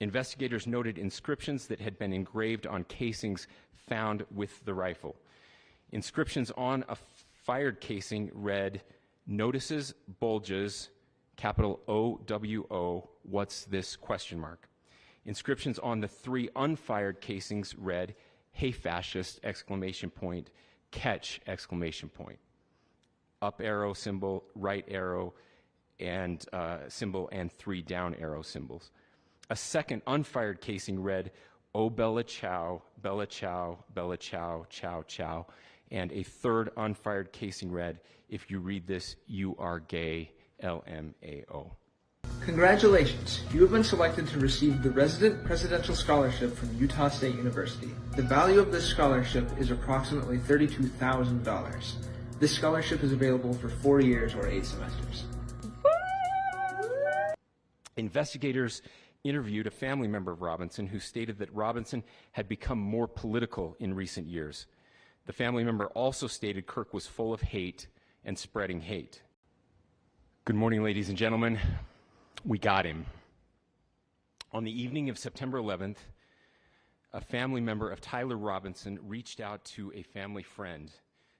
Investigators noted inscriptions that had been engraved on casings found with the rifle. Inscriptions on a fired casing read, "Notices, bulges, capital OWO, what's this, question mark." Inscriptions on the 3 unfired casings read, "Hey fascist, exclamation point, catch, exclamation point." Up arrow symbol, right arrow and symbol, and 3 down arrow symbols. A second unfired casing read, "Oh Bella Chow, Bella Chow, Bella Chow, Chow Chow." And a third unfired casing read, "If you read this, you are gay, LMAO. Congratulations, you have been selected to receive the Resident Presidential Scholarship from Utah State University. The value of this scholarship is approximately $32,000. This scholarship is available for 4 years or 8 semesters. Investigators interviewed a family member of Robinson who stated that Robinson had become more political in recent years. The family member also stated Kirk was full of hate and spreading hate. Good morning, ladies and gentlemen. We got him. On the evening of September 11th, a family member of Tyler Robinson reached out to a family friend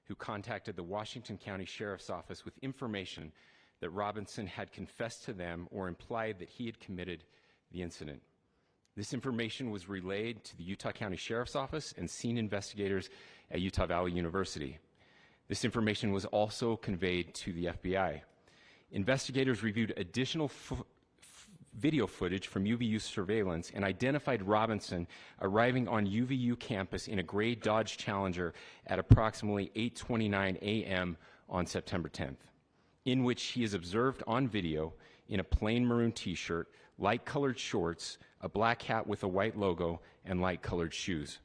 who contacted the Washington County Sheriff's Office with information that Robinson had confessed to them or implied that he had committed the incident. This information was relayed to the Utah County Sheriff's Office and scene investigators at Utah Valley University. This information was also conveyed to the FBI. Investigators reviewed additional video footage from UVU surveillance and identified Robinson arriving on UVU campus in a gray Dodge Challenger at approximately 8:29 a.m. on September 10th, in which he is observed on video in a plain maroon t-shirt, light-colored shorts, a black hat with a white logo, and light-colored shoes.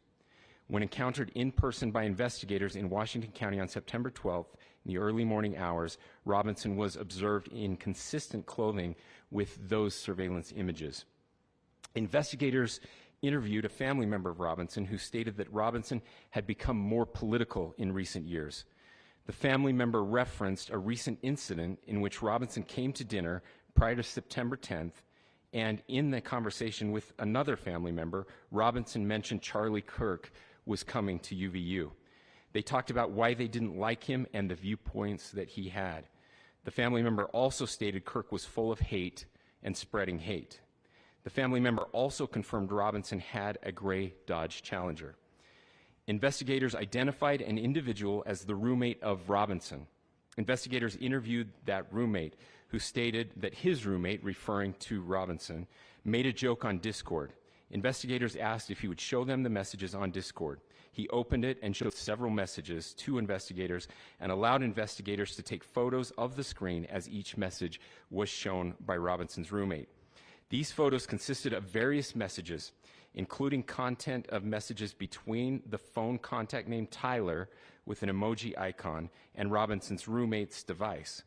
When encountered in person by investigators in Washington County on September 12th, in the early morning hours, Robinson was observed in consistent clothing with those surveillance images. Investigators interviewed a family member of Robinson who stated that Robinson had become more political in recent years. The family member referenced a recent incident in which Robinson came to dinner prior to September 10th, and in the conversation with another family member, Robinson mentioned Charlie Kirk was coming to UVU. They talked about why they didn't like him and the viewpoints that he had. The family member also stated Kirk was full of hate and spreading hate. The family member also confirmed Robinson had a gray Dodge Challenger. Investigators identified an individual as the roommate of Robinson. Investigators interviewed that roommate, who stated that his roommate, referring to Robinson, made a joke on Discord. Investigators asked if he would show them the messages on Discord. He opened it and showed several messages to investigators and allowed investigators to take photos of the screen as each message was shown by Robinson's roommate. These photos consisted of various messages, including content of messages between the phone contact named Tyler with an emoji icon and Robinson's roommate's device.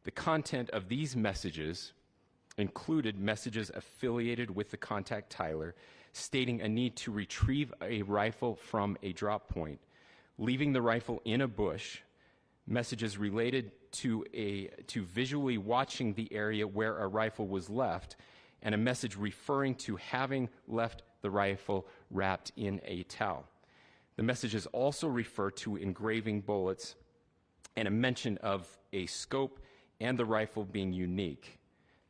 The content of these messages included messages affiliated with the contact Tyler, stating a need to retrieve a rifle from a drop point, leaving the rifle in a bush, messages related to visually watching the area where a rifle was left, and a message referring to having left the rifle wrapped in a towel. The messages also refer to engraving bullets and a mention of a scope and the rifle being unique.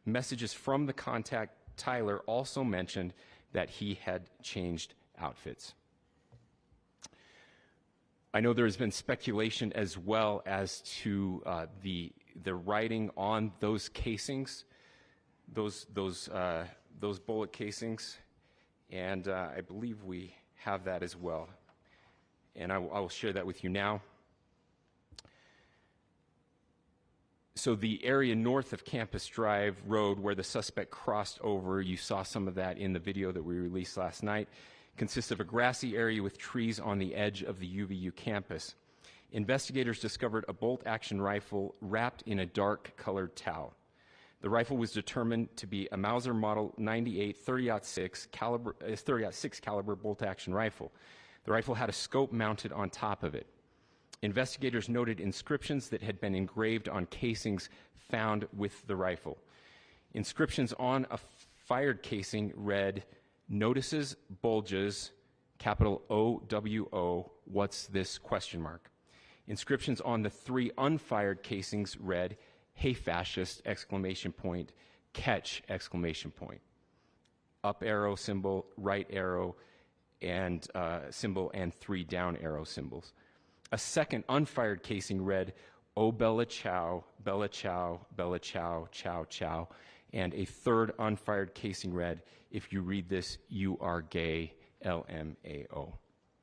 Messages from the contact Tyler also mentioned that he had changed outfits. I know there has been speculation as well as to the writing on those casings, those bullet casings, and I believe we have that as well. And I will share that with you now. So the area north of Campus Drive Road where the suspect crossed over, you saw some of that in the video that we released last night, consists of a grassy area with trees on the edge of the UVU campus. Investigators discovered a bolt-action rifle wrapped in a dark-colored towel. The rifle was determined to be a Mauser Model 98 30-06 caliber bolt-action rifle. The rifle had a scope mounted on top of it. Investigators noted inscriptions that had been engraved on casings found with the rifle. Inscriptions on a fired casing read, Notices, bulges, capital OWO, what's this question mark? Inscriptions on the 3 unfired casings read, "Hey fascist!" exclamation point, "Catch!" exclamation point. Up arrow symbol, right arrow and symbol, and 3 down arrow symbols. A second unfired casing read, "Oh Bella Ciao, Bella Ciao, Bella Ciao, Ciao Ciao." And a third unfired casing read, "If you read this, you are gay, LMAO."